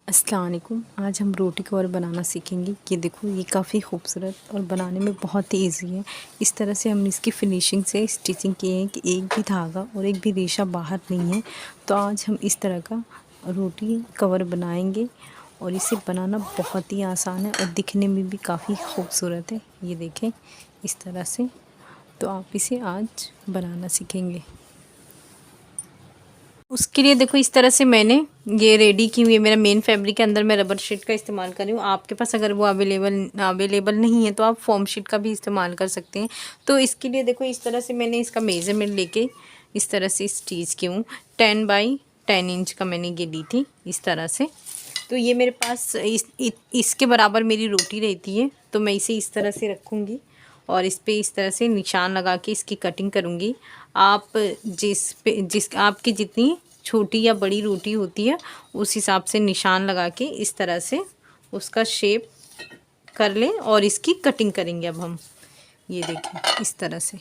अस्सलाम वालेकुम। आज हम रोटी कवर बनाना सीखेंगे। ये देखो, ये काफ़ी खूबसूरत और बनाने में बहुत ही ईजी है। इस तरह से हमने इसकी फिनिशिंग से स्टिचिंग की है कि एक भी धागा और एक भी रेशा बाहर नहीं है। तो आज हम इस तरह का रोटी कवर बनाएंगे और इसे बनाना बहुत ही आसान है और दिखने में भी काफ़ी खूबसूरत है। ये देखें इस तरह से। तो आप इसे आज बनाना सीखेंगे। उसके लिए देखो, इस तरह से मैंने ये रेडी की हुई है। मेरा मेन फैब्रिक के अंदर मैं रबर शीट का इस्तेमाल कर रही हूँ। आपके पास अगर वो अवेलेबल नहीं है तो आप फॉर्म शीट का भी इस्तेमाल कर सकते हैं। तो इसके लिए देखो, इस तरह से मैंने इसका मेज़रमेंट लेके इस तरह से स्टिच की हूँ। 10 बाई 10 इंच का मैंने ये ली थी इस तरह से। तो ये मेरे पास इसके बराबर मेरी रोटी रहती है। तो मैं इसे इस तरह से रखूँगी और इस पे इस तरह से निशान लगा के इसकी कटिंग करूँगी। आप जिस आपकी जितनी छोटी या बड़ी रोटी होती है उस हिसाब से निशान लगा के इस तरह से उसका शेप कर लें और इसकी कटिंग करेंगे। अब हम ये देखें इस तरह से।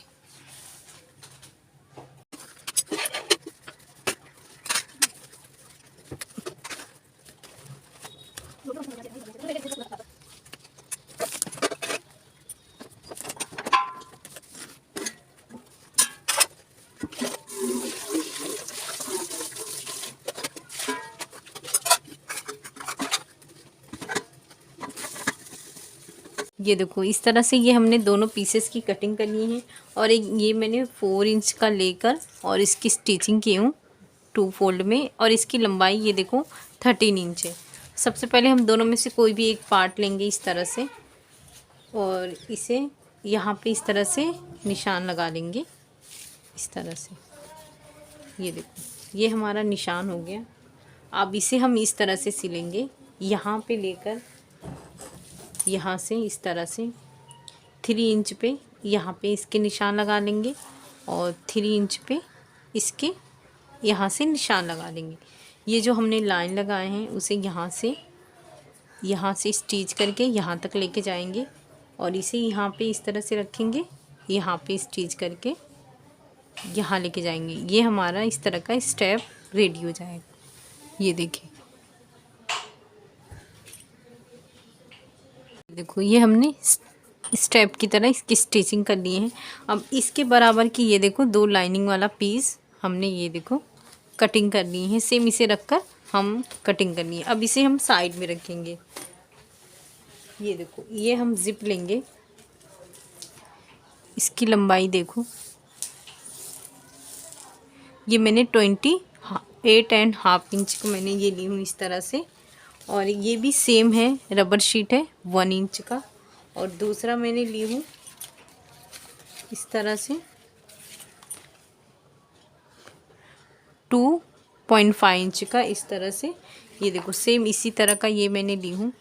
ये देखो, इस तरह से ये हमने दोनों पीसेस की कटिंग करनी है। और एक ये मैंने 4 इंच का लेकर और इसकी स्टिचिंग की हूँ 2 फोल्ड में। और इसकी लंबाई ये देखो 13 इंच है। सबसे पहले हम दोनों में से कोई भी एक पार्ट लेंगे इस तरह से और इसे यहाँ पे इस तरह से निशान लगा लेंगे इस तरह से। ये देखो, ये हमारा निशान हो गया। अब इसे हम इस तरह से सिलेंगे। यहाँ पे लेकर यहाँ से इस तरह से 3 इंच पे यहाँ पे इसके निशान लगा लेंगे और 3 इंच पे इसके यहाँ से निशान लगा लेंगे। ये जो हमने लाइन लगाए हैं उसे यहाँ से स्टिच करके यहाँ तक लेके जाएंगे और इसे यहाँ पे इस तरह से रखेंगे। यहाँ पे स्टिच करके यहाँ लेके जाएंगे। ये हमारा इस तरह का स्टेप रेडी हो जाएगा। ये देखिए, देखो ये हमने स्टेप की तरह इसकी स्टिचिंग कर ली है। अब इसके बराबर की ये देखो 2 लाइनिंग वाला पीस हमने ये देखो कटिंग कर ली है। सेम इसे रखकर हम कटिंग करनी है। अब इसे हम साइड में रखेंगे। ये देखो, ये हम जिप लेंगे। इसकी लंबाई देखो, ये मैंने 28.5 इंच को मैंने ये ली हूँ इस तरह से। और ये भी सेम है, रबर शीट है 1 इंच का। और दूसरा मैंने ली हूँ इस तरह से 2.5 इंच का इस तरह से। ये देखो, सेम इसी तरह का ये मैंने ली हूँ।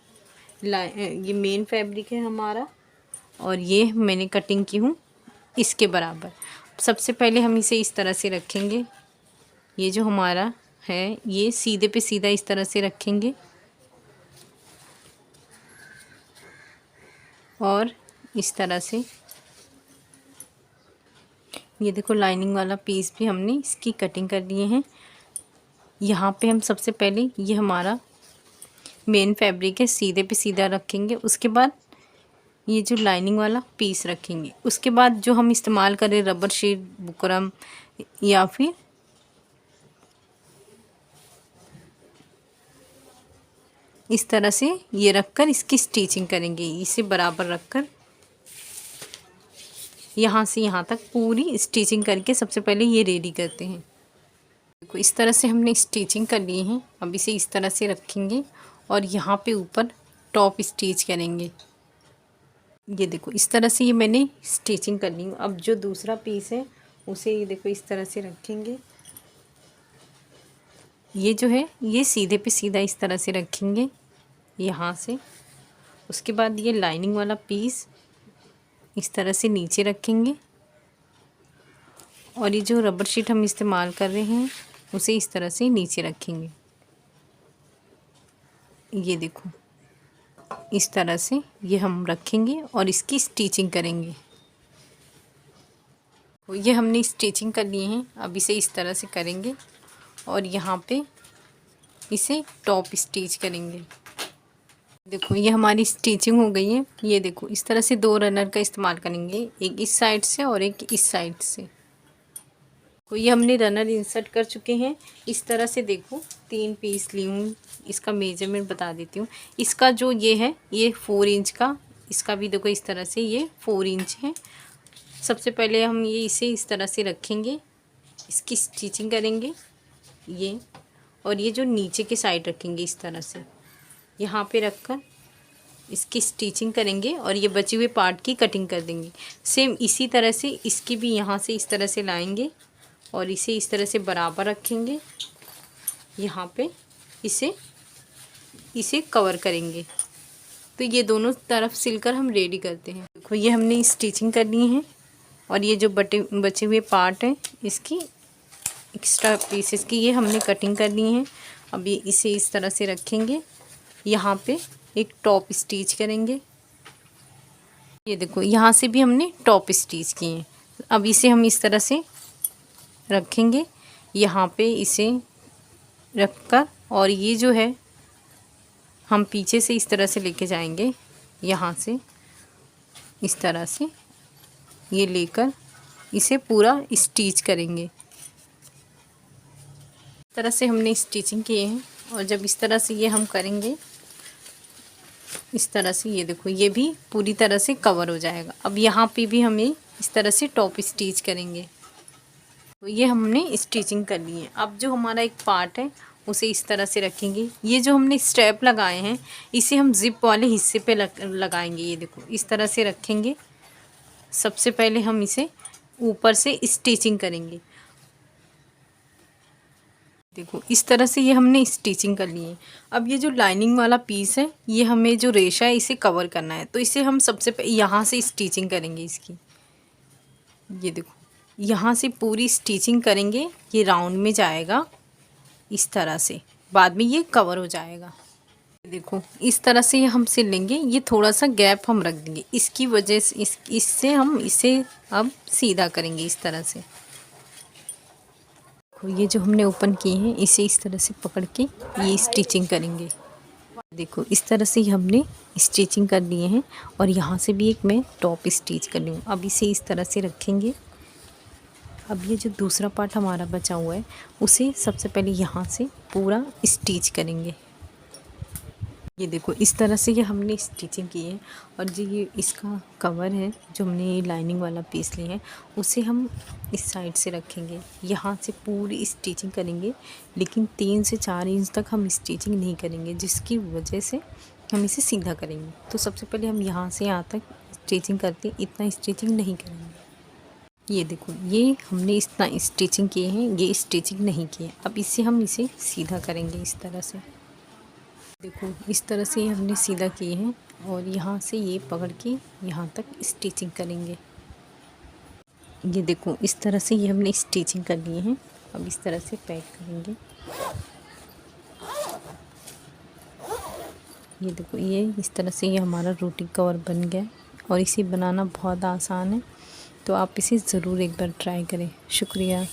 ये मेन फैब्रिक है हमारा और ये मैंने कटिंग की हूँ इसके बराबर। सबसे पहले हम इसे इस तरह से रखेंगे। ये जो हमारा है ये सीधे पे सीधा इस तरह से रखेंगे और इस तरह से। ये देखो, लाइनिंग वाला पीस भी हमने इसकी कटिंग कर लिए हैं। यहाँ पे हम सबसे पहले ये हमारा मेन फैब्रिक है, सीधे पे सीधा रखेंगे। उसके बाद ये जो लाइनिंग वाला पीस रखेंगे। उसके बाद जो हम इस्तेमाल करें रबर शीट, बुकरम या फिर इस तरह से ये रखकर इसकी स्टिचिंग करेंगे। इसे बराबर रखकर यहाँ से यहाँ तक पूरी स्टिचिंग करके सबसे पहले ये रेडी करते हैं। देखो, इस तरह से हमने स्टिचिंग कर ली है। अब इसे इस तरह से रखेंगे और यहाँ पे ऊपर टॉप स्टिच करेंगे। ये देखो, इस तरह से ये मैंने स्टिचिंग कर ली हूँ। अब जो दूसरा पीस है उसे ये देखो इस तरह से रखेंगे। ये जो है ये सीधे पे सीधा इस तरह से रखेंगे यहाँ से। उसके बाद ये लाइनिंग वाला पीस इस तरह से नीचे रखेंगे और ये जो रबर शीट हम इस्तेमाल कर रहे हैं उसे इस तरह से नीचे रखेंगे। ये देखो, इस तरह से ये हम रखेंगे और इसकी स्टिचिंग करेंगे। ये हमने स्टिचिंग कर लिए हैं। अब इसे इस तरह से करेंगे और यहाँ पे इसे टॉप स्टिच करेंगे। देखो ये हमारी स्टिचिंग हो गई है। ये देखो इस तरह से 2 रनर का इस्तेमाल करेंगे, एक इस साइड से और एक इस साइड से। तो ये हमने रनर इंसर्ट कर चुके हैं। इस तरह से देखो 3 पीस ली हूँ। इसका मेजरमेंट बता देती हूँ। इसका जो ये है ये 4 इंच का, इसका भी देखो इस तरह से ये 4 इंच है। सबसे पहले हम ये इसे इस तरह से रखेंगे, इसकी स्टिचिंग करेंगे ये, और ये जो नीचे के साइड रखेंगे इस तरह से यहाँ पे रखकर इसकी स्टिचिंग करेंगे और ये बचे हुए पार्ट की कटिंग कर देंगे। सेम इसी तरह से इसकी भी यहाँ से इस तरह से लाएंगे और इसे इस तरह से बराबर रखेंगे, यहाँ पे इसे कवर करेंगे। तो ये दोनों तरफ सिलकर हम रेडी करते हैं। देखो ये हमने स्टिचिंग करनी है और ये जो बचे हुए पार्ट हैं इसकी एक्स्ट्रा पीसेस की ये हमने कटिंग करनी है। अब ये इसे इस तरह से रखेंगे, यहाँ पे एक टॉप स्टिच करेंगे। ये देखो यहाँ से भी हमने टॉप स्टिच किए हैं। अब इसे हम इस तरह से रखेंगे, यहाँ पे इसे रखकर, और ये जो है हम पीछे से इस तरह से लेके जाएंगे, यहाँ से इस तरह से ये लेकर इसे पूरा स्टिच करेंगे। इस तरह से हमने स्टिचिंग किए हैं और जब इस तरह से ये हम करेंगे इस तरह से, ये देखो ये भी पूरी तरह से कवर हो जाएगा। अब यहाँ पे भी हमें इस तरह से टॉप स्टिच करेंगे। तो ये हमने स्टिचिंग कर ली है। अब जो हमारा एक पार्ट है उसे इस तरह से रखेंगे। ये जो हमने स्टेप लगाए हैं इसे हम जिप वाले हिस्से पे लगाएंगे। ये देखो इस तरह से रखेंगे। सबसे पहले हम इसे ऊपर से स्टिचिंग करेंगे। देखो इस तरह से ये हमने स्टिचिंग कर ली है। अब ये जो लाइनिंग वाला पीस है ये हमें जो रेशा है इसे कवर करना है, तो इसे हम सबसे पहले यहाँ से स्टिचिंग करेंगे इसकी। ये देखो यहाँ से पूरी स्टिचिंग करेंगे, ये राउंड में जाएगा इस तरह से, बाद में ये कवर हो जाएगा। देखो इस तरह से ये हम सिल लेंगे। ये थोड़ा सा गैप हम रख देंगे, इसकी वजह से इससे हम इसे अब सीधा करेंगे इस तरह से। ये जो हमने ओपन किए हैं इसे इस तरह से पकड़ के ये स्टिचिंग करेंगे। देखो इस तरह से ही हमने स्टिचिंग कर लिए हैं और यहाँ से भी एक मैं टॉप स्टिच कर लूँ। अब इसे इस तरह से रखेंगे। अब ये जो दूसरा पार्ट हमारा बचा हुआ है उसे सबसे पहले यहाँ से पूरा स्टिच करेंगे। ये देखो इस तरह से ये हमने स्टिचिंग की है और जो ये इसका कवर है जो हमने लाइनिंग वाला पीस लिए हैं उसे हम इस साइड से रखेंगे। यहाँ से पूरी स्टिचिंग करेंगे, लेकिन 3 से 4 इंच तक हम स्टिचिंग नहीं करेंगे, जिसकी वजह से हम इसे सीधा करेंगे। तो सबसे पहले हम यहाँ से यहाँ तक स्टिचिंग करते, इतना स्टिचिंग नहीं करेंगे। ये देखो ये हमने इतना स्टिचिंग किए हैं, ये स्टिचिंग नहीं किए। अब इसे हम इसे सीधा करेंगे इस तरह से। देखो इस तरह से हमने सीधा किए हैं और यहाँ से ये पकड़ के यहाँ तक स्टिचिंग करेंगे। ये देखो इस तरह से ये हमने स्टिचिंग कर लिए हैं। अब इस तरह से पैक करेंगे। ये देखो ये इस तरह से ये हमारा रोटी कवर बन गया और इसे बनाना बहुत आसान है, तो आप इसे ज़रूर एक बार ट्राई करें। शुक्रिया।